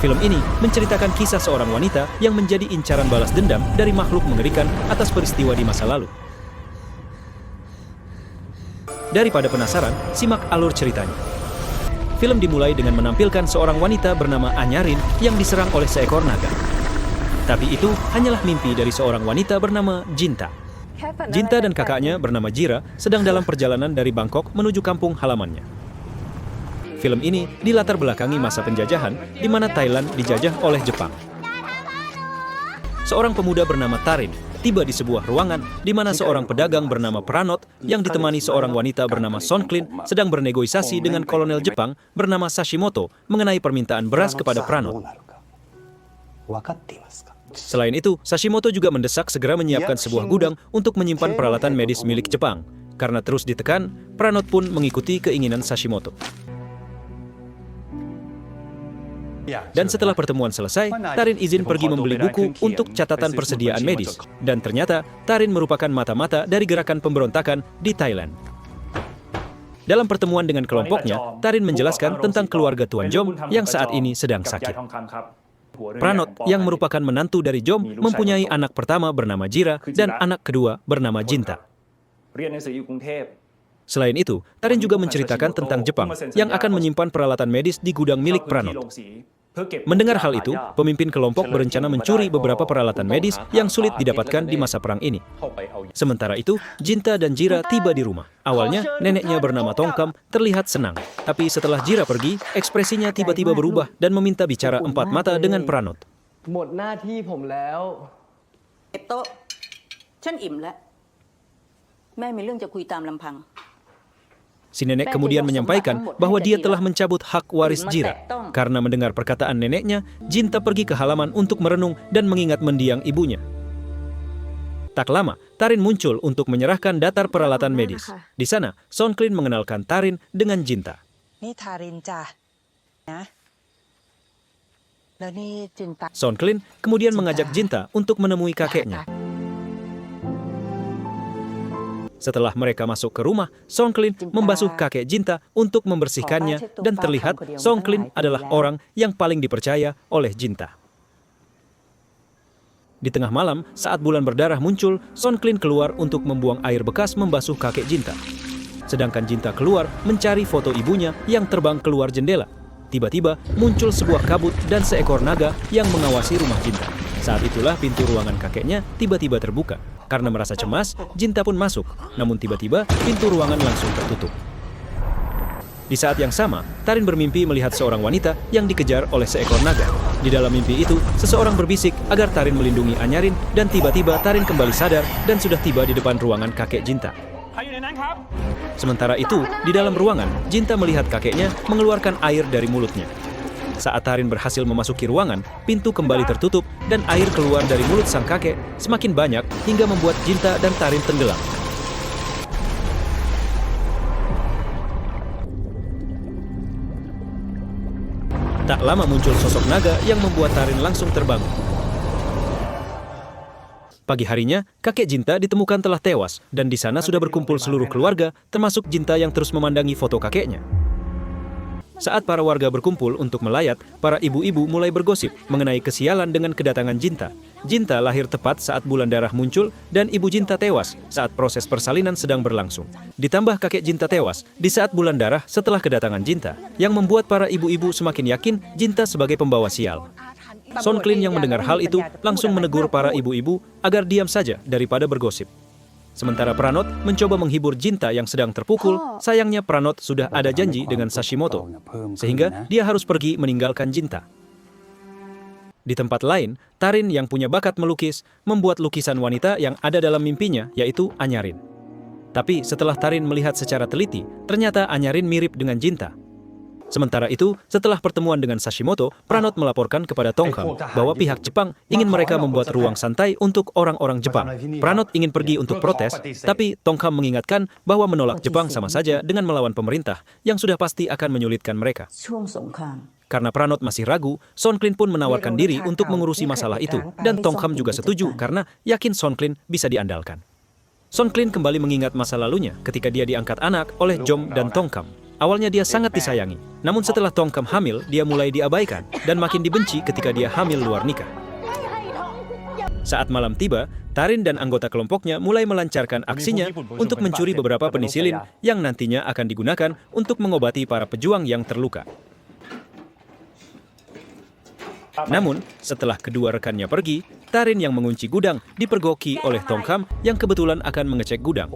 Film ini menceritakan kisah seorang wanita yang menjadi incaran balas dendam dari makhluk mengerikan atas peristiwa di masa lalu. Daripada penasaran, simak alur ceritanya. Film dimulai dengan menampilkan seorang wanita bernama Anyarin yang diserang oleh seekor naga. Tapi itu hanyalah mimpi dari seorang wanita bernama Jinta. Jinta dan kakaknya bernama Jira sedang dalam perjalanan dari Bangkok menuju kampung halamannya. Film ini dilatar belakangi masa penjajahan di mana Thailand dijajah oleh Jepang. Seorang pemuda bernama Tarin tiba di sebuah ruangan di mana seorang pedagang bernama Pranot yang ditemani seorang wanita bernama Sonklin sedang bernegosiasi dengan kolonel Jepang bernama Sashimoto mengenai permintaan beras kepada Pranot. Selain itu, Sashimoto juga mendesak segera menyiapkan sebuah gudang untuk menyimpan peralatan medis milik Jepang. Karena terus ditekan, Pranot pun mengikuti keinginan Sashimoto. Dan setelah pertemuan selesai, Tarin izin pergi membeli buku untuk catatan persediaan medis. Dan ternyata, Tarin merupakan mata-mata dari gerakan pemberontakan di Thailand. Dalam pertemuan dengan kelompoknya, Tarin menjelaskan tentang keluarga Tuan Jom yang saat ini sedang sakit. Pranot, yang merupakan menantu dari Jom, mempunyai anak pertama bernama Jira dan anak kedua bernama Jinta. Selain itu, Tarin juga menceritakan tentang Jepang yang akan menyimpan peralatan medis di gudang milik Pranot. Mendengar hal itu, pemimpin kelompok berencana mencuri beberapa peralatan medis yang sulit didapatkan di masa perang ini. Sementara itu, Jinta dan Jira tiba di rumah. Awalnya, neneknya bernama Tongkam terlihat senang. Tapi setelah Jira pergi, ekspresinya tiba-tiba berubah dan meminta bicara empat mata dengan Pranot. หมดหน้าที่ผมแล้ว โต๊ะฉันอิ่มแล้วแม่มีเรื่องจะคุยตามลำพัง Si nenek kemudian menyampaikan bahwa dia telah mencabut hak waris Jira. Karena mendengar perkataan neneknya, Jinta pergi ke halaman untuk merenung dan mengingat mendiang ibunya. Tak lama, Tarin muncul untuk menyerahkan datar peralatan medis. Di sana, Sonklin mengenalkan Tarin dengan Jinta. Ini Tarinจ้ะนะแล้วนี่จินตา Sonklin kemudian mengajak Jinta untuk menemui kakeknya. Setelah mereka masuk ke rumah, Sonklin membasuh kakek Jinta untuk membersihkannya dan terlihat Sonklin adalah orang yang paling dipercaya oleh Jinta. Di tengah malam, saat bulan berdarah muncul, Sonklin keluar untuk membuang air bekas membasuh kakek Jinta. Sedangkan Jinta keluar mencari foto ibunya yang terbang keluar jendela. Tiba-tiba muncul sebuah kabut dan seekor naga yang mengawasi rumah Jinta. Saat itulah pintu ruangan kakeknya tiba-tiba terbuka. Karena merasa cemas, Jinta pun masuk. Namun tiba-tiba pintu ruangan langsung tertutup. Di saat yang sama, Tarin bermimpi melihat seorang wanita yang dikejar oleh seekor naga. Di dalam mimpi itu, seseorang berbisik agar Tarin melindungi Anyarin dan tiba-tiba Tarin kembali sadar dan sudah tiba di depan ruangan kakek Jinta. Sementara itu, di dalam ruangan, Jinta melihat kakeknya mengeluarkan air dari mulutnya. Saat Tarin berhasil memasuki ruangan, pintu kembali tertutup dan air keluar dari mulut sang kakek semakin banyak hingga membuat Jinta dan Tarin tenggelam. Tak lama muncul sosok naga yang membuat Tarin langsung terbangun. Pagi harinya, kakek Jinta ditemukan telah tewas dan di sana sudah berkumpul seluruh keluarga, termasuk Jinta yang terus memandangi foto kakeknya. Saat para warga berkumpul untuk melayat, para ibu-ibu mulai bergosip mengenai kesialan dengan kedatangan Jinta. Jinta lahir tepat saat bulan darah muncul dan ibu Jinta tewas saat proses persalinan sedang berlangsung. Ditambah kakek Jinta tewas di saat bulan darah setelah kedatangan Jinta, yang membuat para ibu-ibu semakin yakin Jinta sebagai pembawa sial. Sonklin yang mendengar hal itu langsung menegur para ibu-ibu agar diam saja daripada bergosip. Sementara Pranot mencoba menghibur Jinta yang sedang terpukul, sayangnya Pranot sudah ada janji dengan Sashimoto, sehingga dia harus pergi meninggalkan Jinta. Di tempat lain, Tarin yang punya bakat melukis, membuat lukisan wanita yang ada dalam mimpinya, yaitu Anyarin. Tapi setelah Tarin melihat secara teliti, ternyata Anyarin mirip dengan Jinta. Sementara itu, setelah pertemuan dengan Sashimoto, Pranot melaporkan kepada Tongkam bahwa pihak Jepang ingin mereka membuat ruang santai untuk orang-orang Jepang. Pranot ingin pergi untuk protes, tapi Tongkam mengingatkan bahwa menolak Jepang sama saja dengan melawan pemerintah yang sudah pasti akan menyulitkan mereka. Karena Pranot masih ragu, Sonklin pun menawarkan diri untuk mengurusi masalah itu, dan Tongkam juga setuju karena yakin Sonklin bisa diandalkan. Sonklin kembali mengingat masa lalunya ketika dia diangkat anak oleh Jom dan Tongkam. Awalnya dia sangat disayangi, namun setelah Tongkam hamil, dia mulai diabaikan dan makin dibenci ketika dia hamil luar nikah. Saat malam tiba, Tarin dan anggota kelompoknya mulai melancarkan aksinya untuk mencuri beberapa penisilin yang nantinya akan digunakan untuk mengobati para pejuang yang terluka. Namun, setelah kedua rekannya pergi, Tarin yang mengunci gudang dipergoki oleh Tongkam yang kebetulan akan mengecek gudang.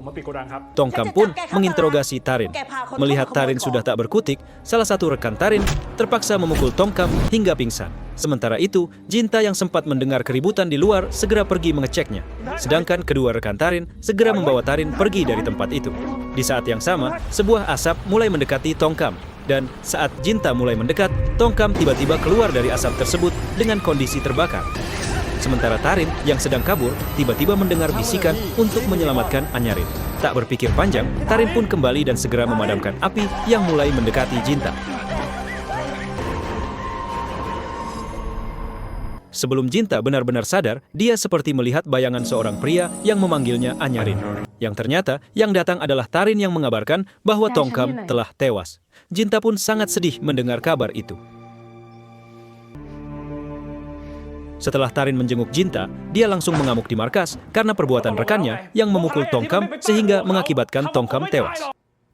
Tongkam pun menginterogasi Tarin. Melihat Tarin sudah tak berkutik, salah satu rekan Tarin terpaksa memukul Tongkam hingga pingsan. Sementara itu, Jinta yang sempat mendengar keributan di luar segera pergi mengeceknya. Sedangkan kedua rekan Tarin segera membawa Tarin pergi dari tempat itu. Di saat yang sama, sebuah asap mulai mendekati Tongkam. Dan saat Jinta mulai mendekat, Tongkam tiba-tiba keluar dari asap tersebut dengan kondisi terbakar. Sementara Tarin yang sedang kabur tiba-tiba mendengar bisikan untuk menyelamatkan Anyarin. Tak berpikir panjang, Tarin pun kembali dan segera memadamkan api yang mulai mendekati Jinta. Sebelum Jinta benar-benar sadar, dia seperti melihat bayangan seorang pria yang memanggilnya Anyarin. Yang ternyata, yang datang adalah Tarin yang mengabarkan bahwa Tongkam telah tewas. Jinta pun sangat sedih mendengar kabar itu. Setelah Tarin menjenguk Jinta, dia langsung mengamuk di markas karena perbuatan rekannya yang memukul Tongkam sehingga mengakibatkan Tongkam tewas.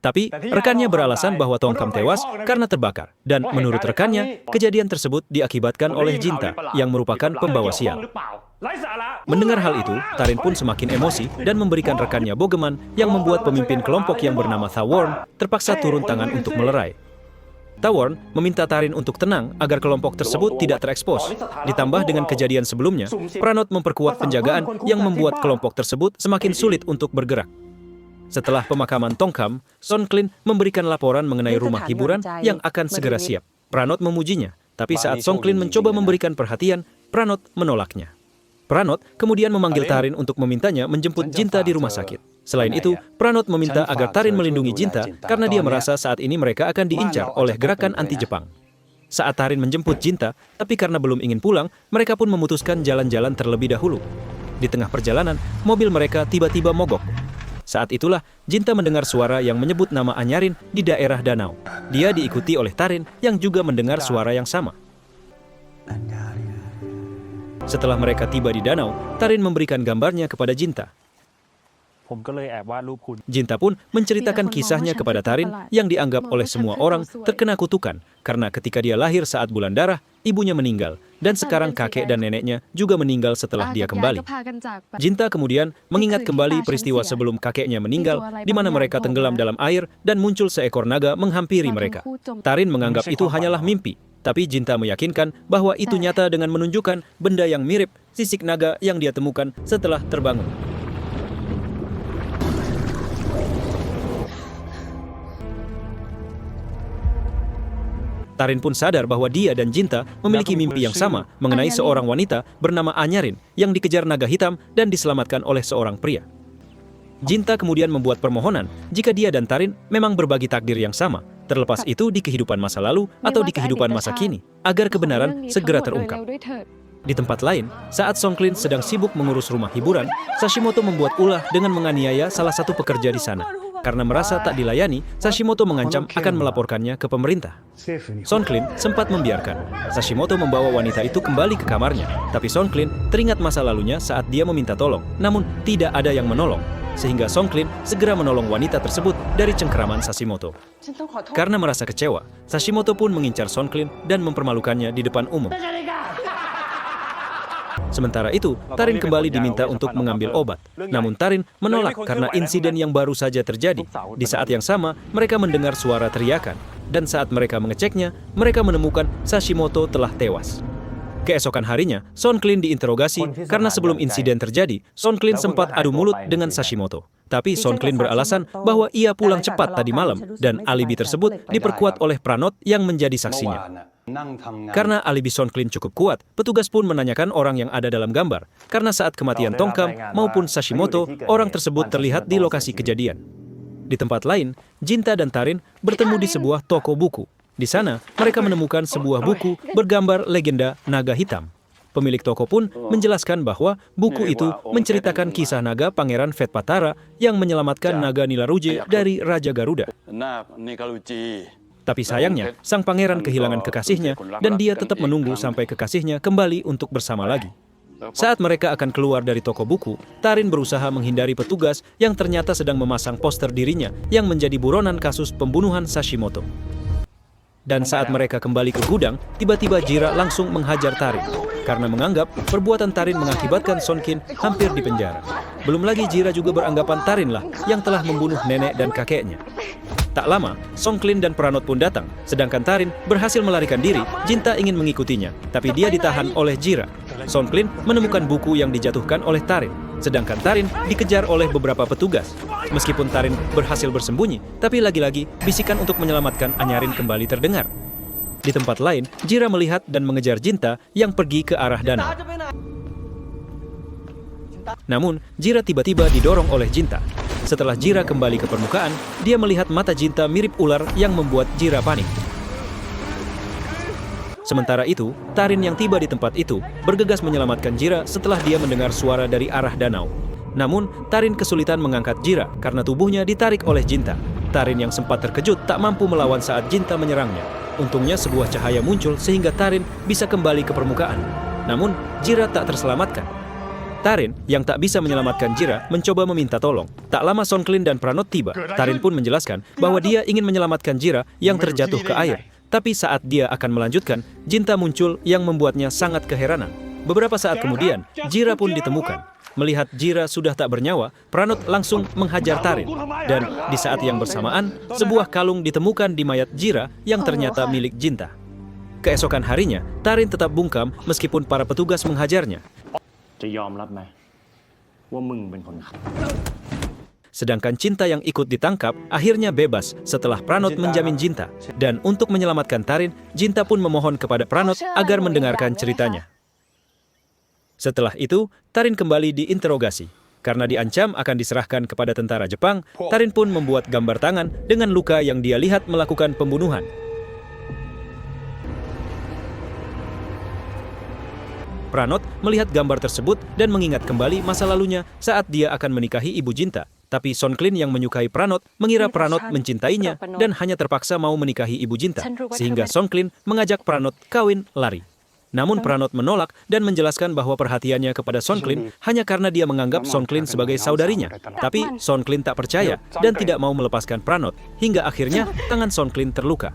Tapi rekannya beralasan bahwa Tongkam tewas karena terbakar. Dan menurut rekannya, kejadian tersebut diakibatkan oleh Jinta yang merupakan pembawa sial. Mendengar hal itu, Tarin pun semakin emosi dan memberikan rekannya bogeman yang membuat pemimpin kelompok yang bernama Thaworn terpaksa turun tangan untuk melerai. Thaworn meminta Tarin untuk tenang agar kelompok tersebut tidak terekspos. Ditambah dengan kejadian sebelumnya, Pranot memperkuat penjagaan yang membuat kelompok tersebut semakin sulit untuk bergerak. Setelah pemakaman Tongkam, Songklin memberikan laporan mengenai rumah hiburan yang akan segera siap. Pranot memujinya, tapi saat Songklin mencoba memberikan perhatian, Pranot menolaknya. Pranot kemudian memanggil Tarin untuk memintanya menjemput Jinta di rumah sakit. Selain itu, Pranot meminta agar Tarin melindungi Jinta karena dia merasa saat ini mereka akan diincar oleh gerakan anti-Jepang. Saat Tarin menjemput Jinta, tapi karena belum ingin pulang, mereka pun memutuskan jalan-jalan terlebih dahulu. Di tengah perjalanan, mobil mereka tiba-tiba mogok. Saat itulah, Jinta mendengar suara yang menyebut nama Anyarin di daerah danau. Dia diikuti oleh Tarin yang juga mendengar suara yang sama. Setelah mereka tiba di danau, Tarin memberikan gambarnya kepada Jinta. Jinta pun menceritakan kisahnya kepada Tarin yang dianggap oleh semua orang terkena kutukan karena ketika dia lahir saat bulan darah, ibunya meninggal dan sekarang kakek dan neneknya juga meninggal setelah dia kembali. Jinta kemudian mengingat kembali peristiwa sebelum kakeknya meninggal di mana mereka tenggelam dalam air dan muncul seekor naga menghampiri mereka. Tarin menganggap itu hanyalah mimpi, tapi Jinta meyakinkan bahwa itu nyata dengan menunjukkan benda yang mirip sisik naga yang dia temukan setelah terbangun. Tarin pun sadar bahwa dia dan Jinta memiliki mimpi yang sama mengenai seorang wanita bernama Anyarin yang dikejar naga hitam dan diselamatkan oleh seorang pria. Jinta kemudian membuat permohonan jika dia dan Tarin memang berbagi takdir yang sama, terlepas itu di kehidupan masa lalu atau di kehidupan masa kini, agar kebenaran segera terungkap. Di tempat lain, saat Songklin sedang sibuk mengurus rumah hiburan, Sashimoto membuat ulah dengan menganiaya salah satu pekerja di sana. Karena merasa tak dilayani, Sashimoto mengancam akan melaporkannya ke pemerintah. Songklin sempat membiarkan. Sashimoto membawa wanita itu kembali ke kamarnya, tapi Songklin teringat masa lalunya saat dia meminta tolong, namun tidak ada yang menolong. Sehingga Songklin segera menolong wanita tersebut dari cengkraman Sashimoto. Karena merasa kecewa, Sashimoto pun mengincar Songklin dan mempermalukannya di depan umum. Sementara itu, Tarin kembali diminta untuk mengambil obat. Namun Tarin menolak karena insiden yang baru saja terjadi. Di saat yang sama, mereka mendengar suara teriakan. Dan saat mereka mengeceknya, mereka menemukan Sashimoto telah tewas. Keesokan harinya, Songklin diinterogasi karena sebelum insiden terjadi, Songklin sempat adu mulut dengan Sashimoto. Tapi Songklin beralasan bahwa ia pulang cepat tadi malam dan alibi tersebut diperkuat oleh Pranot yang menjadi saksinya. Karena alibi Songklin cukup kuat, petugas pun menanyakan orang yang ada dalam gambar. Karena saat kematian Tongkam maupun Sashimoto, orang tersebut terlihat di lokasi kejadian. Di tempat lain, Jinta dan Tarin bertemu di sebuah toko buku. Di sana, mereka menemukan sebuah buku bergambar legenda naga hitam. pemilik toko pun menjelaskan bahwa buku itu menceritakan kisah naga Pangeran Vetpatara yang menyelamatkan naga Nilaruje dari Raja Garuda. Tapi sayangnya, sang pangeran kehilangan kekasihnya dan dia tetap menunggu sampai kekasihnya kembali untuk bersama lagi. Saat mereka akan keluar dari toko buku, Tarin berusaha menghindari petugas yang ternyata sedang memasang poster dirinya yang menjadi buronan kasus pembunuhan Sashimoto. Dan saat mereka kembali ke gudang, tiba-tiba Jira langsung menghajar Tarin karena menganggap perbuatan Tarin mengakibatkan Sonkin hampir dipenjara. Belum lagi Jira juga beranggapan Tarin lah yang telah membunuh nenek dan kakeknya. Tak lama, Songklin dan Pranot pun datang, sedangkan Tarin berhasil melarikan diri. Jinta ingin mengikutinya, tapi dia ditahan oleh Jira. Songklin menemukan buku yang dijatuhkan oleh Tarin, sedangkan Tarin dikejar oleh beberapa petugas. Meskipun Tarin berhasil bersembunyi, tapi lagi-lagi bisikan untuk menyelamatkan Anyarin kembali terdengar. Di tempat lain, Jira melihat dan mengejar Jinta yang pergi ke arah danau. Namun, Jira tiba-tiba didorong oleh Jinta. Setelah Jira kembali ke permukaan, dia melihat mata Jinta mirip ular yang membuat Jira panik. Sementara itu, Tarin yang tiba di tempat itu bergegas menyelamatkan Jira setelah dia mendengar suara dari arah danau. Namun, Tarin kesulitan mengangkat Jira karena tubuhnya ditarik oleh Jinta. Tarin yang sempat terkejut tak mampu melawan saat Jinta menyerangnya. Untungnya sebuah cahaya muncul sehingga Tarin bisa kembali ke permukaan. Namun, Jira tak terselamatkan. Tarin yang tak bisa menyelamatkan Jira mencoba meminta tolong. Tak lama Songklin dan Pranot tiba. Tarin pun menjelaskan bahwa dia ingin menyelamatkan Jira yang terjatuh ke air. Tapi saat dia akan melanjutkan, Jinta muncul yang membuatnya sangat keheranan. Beberapa saat kemudian, Jira pun ditemukan. Melihat Jira sudah tak bernyawa, Pranot langsung menghajar Tarin. Dan di saat yang bersamaan, sebuah kalung ditemukan di mayat Jira yang ternyata milik Jinta. Keesokan harinya, Tarin tetap bungkam meskipun para petugas menghajarnya. Sedangkan Cinta yang ikut ditangkap akhirnya bebas setelah Pranot menjamin Jinta. Dan untuk menyelamatkan Tarin, Jinta pun memohon kepada Pranot agar mendengarkan ceritanya. Setelah itu, Tarin kembali diinterogasi. Karena diancam akan diserahkan kepada tentara Jepang, Tarin pun membuat gambar tangan dengan luka yang dia lihat melakukan pembunuhan. Pranot melihat gambar tersebut dan mengingat kembali masa lalunya saat dia akan menikahi ibu Jinta. Tapi Songklin yang menyukai Pranot mengira Pranot mencintainya dan hanya terpaksa mau menikahi ibu Jinta. Sehingga Songklin mengajak Pranot kawin lari. Namun Pranot menolak dan menjelaskan bahwa perhatiannya kepada Songklin hanya karena dia menganggap Songklin sebagai saudarinya. Tapi Songklin tak percaya dan tidak mau melepaskan Pranot. Hingga akhirnya tangan Songklin terluka.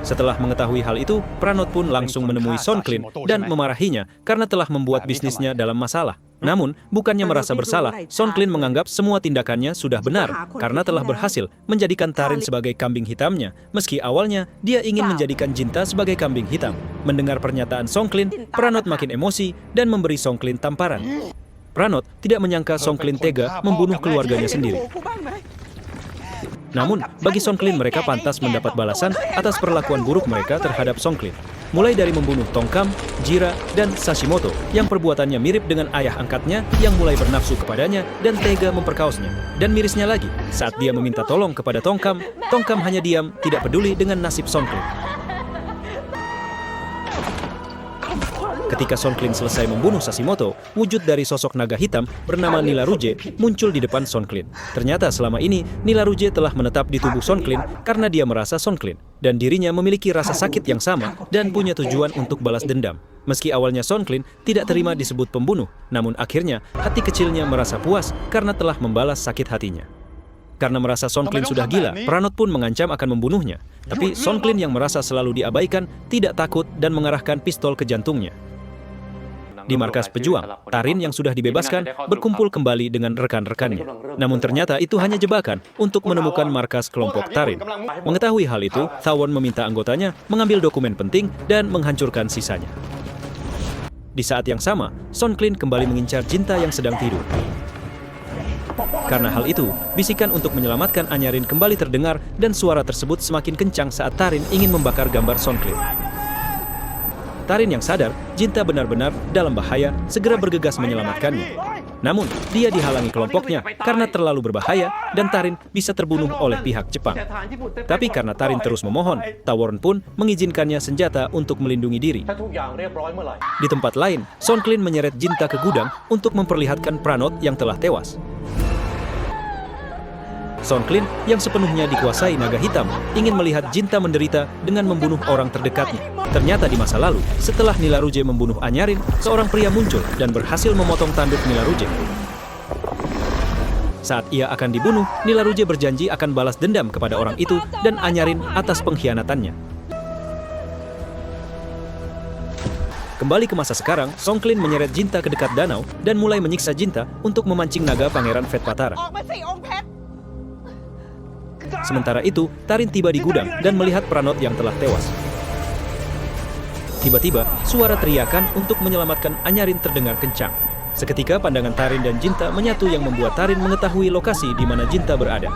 Setelah mengetahui hal itu, Pranot pun langsung menemui Songklin dan memarahinya karena telah membuat bisnisnya dalam masalah. Namun, bukannya merasa bersalah, Songklin menganggap semua tindakannya sudah benar karena telah berhasil menjadikan Tarin sebagai kambing hitamnya, meski awalnya dia ingin menjadikan Jinta sebagai kambing hitam. Mendengar pernyataan Songklin, Pranot makin emosi dan memberi Songklin tamparan. Pranot tidak menyangka Songklin tega membunuh keluarganya sendiri. Namun, bagi Songklin mereka pantas mendapat balasan atas perlakuan buruk mereka terhadap Songklin. Mulai dari membunuh Tongkam, Jira, dan Sashimoto yang perbuatannya mirip dengan ayah angkatnya yang mulai bernafsu kepadanya dan tega memperkaosnya. Dan mirisnya lagi, saat dia meminta tolong kepada Tongkam, Tongkam hanya diam, tidak peduli dengan nasib Songklin. Ketika Songklin selesai membunuh Sashimoto, wujud dari sosok naga hitam bernama Nilaruje muncul di depan Songklin. Ternyata selama ini Nilaruje telah menetap di tubuh Songklin karena dia merasa Songklin dan dirinya memiliki rasa sakit yang sama dan punya tujuan untuk balas dendam. Meski awalnya Songklin tidak terima disebut pembunuh, namun akhirnya hati kecilnya merasa puas karena telah membalas sakit hatinya. Karena merasa Songklin sudah gila, Pranot pun mengancam akan membunuhnya. Tapi Songklin yang merasa selalu diabaikan tidak takut dan mengarahkan pistol ke jantungnya. Di markas pejuang, Tarin yang sudah dibebaskan berkumpul kembali dengan rekan-rekannya. Namun ternyata itu hanya jebakan untuk menemukan markas kelompok Tarin. Mengetahui hal itu, Thawon meminta anggotanya mengambil dokumen penting dan menghancurkan sisanya. Di saat yang sama, Songklin kembali mengincar Jinta yang sedang tidur. Karena hal itu, bisikan untuk menyelamatkan Anyarin kembali terdengar dan suara tersebut semakin kencang saat Tarin ingin membakar gambar Songklin. Tarin yang sadar, Jinta benar-benar dalam bahaya, segera bergegas menyelamatkannya. Namun, dia dihalangi kelompoknya karena terlalu berbahaya dan Tarin bisa terbunuh oleh pihak Jepang. Tapi karena Tarin terus memohon, Taworn pun mengizinkannya senjata untuk melindungi diri. ถ้าทุกอย่างเรียบร้อยเมื่อไหร่ Di tempat lain, Sonklin menyeret Jinta ke gudang untuk memperlihatkan Pranot yang telah tewas. Sonklin yang sepenuhnya dikuasai naga hitam ingin melihat Jinta menderita dengan membunuh orang terdekatnya. Ternyata di masa lalu, setelah Nilaruje membunuh Anyarin, seorang pria muncul dan berhasil memotong tanduk Nilaruje. Saat ia akan dibunuh, Nilaruje berjanji akan balas dendam kepada orang itu dan Anyarin atas pengkhianatannya. Kembali ke masa sekarang, Sonklin menyeret Jinta ke dekat danau dan mulai menyiksa Jinta untuk memancing naga Pangeran Vetpatara. Sementara itu, Tarin tiba di gudang dan melihat Pranot yang telah tewas. Tiba-tiba, suara teriakan untuk menyelamatkan Anyarin terdengar kencang. Seketika pandangan Tarin dan Jinta menyatu yang membuat Tarin mengetahui lokasi di mana Jinta berada.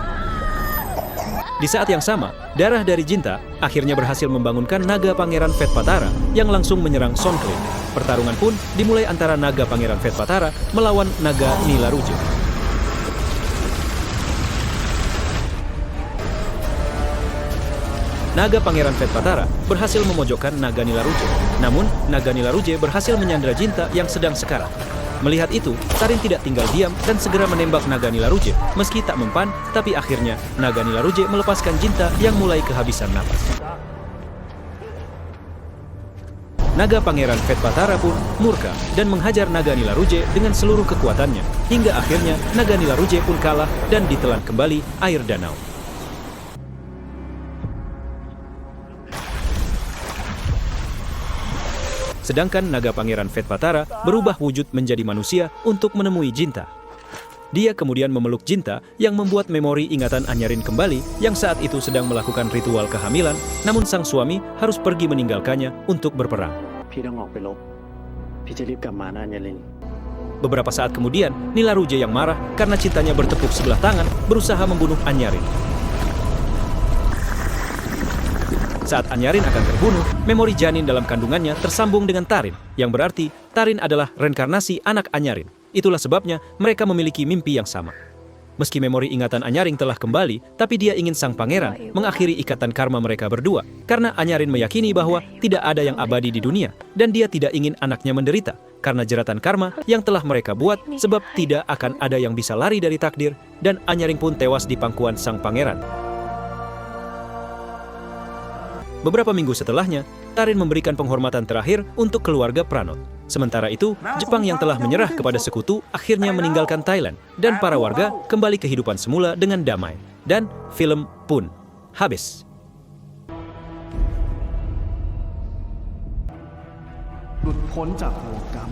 Di saat yang sama, darah dari Jinta akhirnya berhasil membangunkan naga Pangeran Vetpatara yang langsung menyerang Sonklin. Pertarungan pun dimulai antara naga Pangeran Vetpatara melawan naga Nilaruje. Naga Pangeran Vetpatara berhasil memojokkan naga Nilaruje. Namun, naga Nilaruje berhasil menyandra Jinta yang sedang sekarat. Melihat itu, Tarin tidak tinggal diam dan segera menembak naga Nilaruje. Meski tak mempan, tapi akhirnya naga Nilaruje melepaskan Jinta yang mulai kehabisan napas. Naga Pangeran Vetpatara pun murka dan menghajar naga Nilaruje dengan seluruh kekuatannya. Hingga akhirnya naga Nilaruje pun kalah dan ditelan kembali air danau. Sedangkan naga Pangeran Vetpatara berubah wujud menjadi manusia untuk menemui Jinta. Dia kemudian memeluk Jinta yang membuat memori ingatan Anyarin kembali yang saat itu sedang melakukan ritual kehamilan, namun sang suami harus pergi meninggalkannya untuk berperang. พี่ต้องออกไปลบพี่จะรีบกลับมานะอัญญาลิน Beberapa saat kemudian, Nilaruje yang marah karena cintanya bertepuk sebelah tangan berusaha membunuh Anyarin. Saat Anyarin akan terbunuh, memori janin dalam kandungannya tersambung dengan Tarin, yang berarti Tarin adalah reinkarnasi anak Anyarin. Itulah sebabnya mereka memiliki mimpi yang sama. Meski memori ingatan Anyarin telah kembali, tapi dia ingin sang pangeran mengakhiri ikatan karma mereka berdua, karena Anyarin meyakini bahwa tidak ada yang abadi di dunia, dan dia tidak ingin anaknya menderita, karena jeratan karma yang telah mereka buat, sebab tidak akan ada yang bisa lari dari takdir, dan Anyarin pun tewas di pangkuan sang pangeran. Beberapa minggu setelahnya, Tarin memberikan penghormatan terakhir untuk keluarga Pranot. Sementara itu, Jepang yang telah menyerah kepada sekutu akhirnya meninggalkan Thailand dan para warga kembali ke kehidupan semula dengan damai. Dan film pun habis. หลุดพ้นจากโลกกรรม